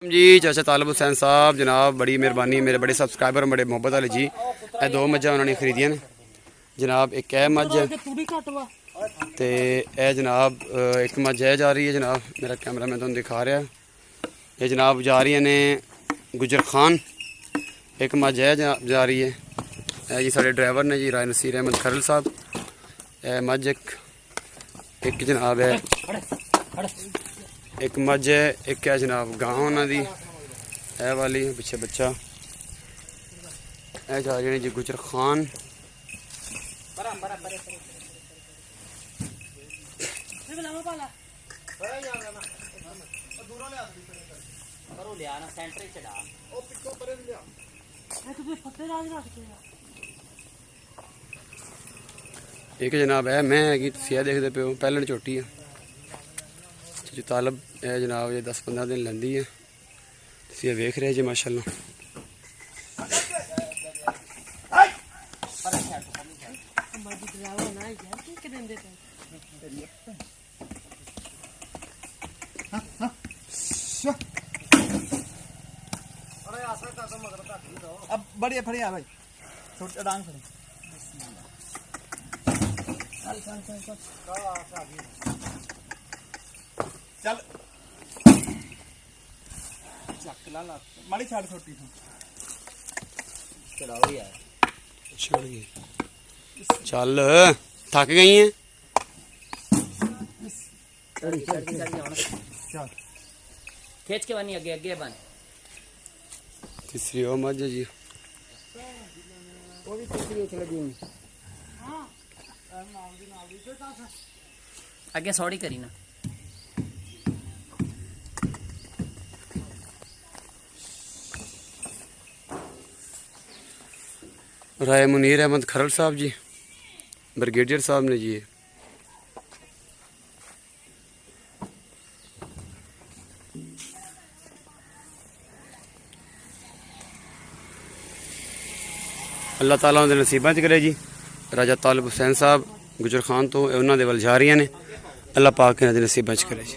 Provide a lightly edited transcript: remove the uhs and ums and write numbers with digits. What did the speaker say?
जी चाचा तालिब हुसैन साहब जनाब बड़ी मेहरबानी मेरे बड़े सबसक्राइबर बड़े मोहब्बत वाले जी। ये दो मझां उन्होंने खरीदियां ने जनाब। एक है मझ ते ए जनाब एक मझ है जा रही है जनाब। मेरा कैमरा मैं तुहानू दिखा रहा। ये जनाब जा रही ने गुजर खान। एक मझ है जा रही है। ये जी साढ़े ड्राइवर ने जी राय नसीर अहमद खरल साहब। ए मझ एक जनाब है एक मझ है एक है जनाब गांव उन्होंने ए वाली पिछे बच्चा ए जा रही है जी गुजर खान। एक जनाब है मैं हैगी तुसीं देखते पे हो पहलन झोटी है जी तालब है जनाब। ये 10-15 दिन लेंदी है तुसीं वेख रहे जी माशाअल्लाह। अब बढ़िया फड़िया भाई छोटे डांग फड़ी चल चल चल चल चल चकला ला माड़ी छाड़ छोटी थी चलाओ यार छोड़ गई चल थक गई हैं चल खींच के बनी आगे आगे बन तीसरी ओ मझ जी वो भी तीसरी है चले दिन आगे सॉरी करी ना राय मुनीर अहमद खरल साहब जी ब्रिगेडियर साहब ने जी। अल्लाह ताला उन्हें नसीबा च करे जी। राजा तालिब हुसैन साहब गुजर खान तो उन्होंने वल जा रही ने। अल्लाह पाक इन्होंने नसीबा च करे जी।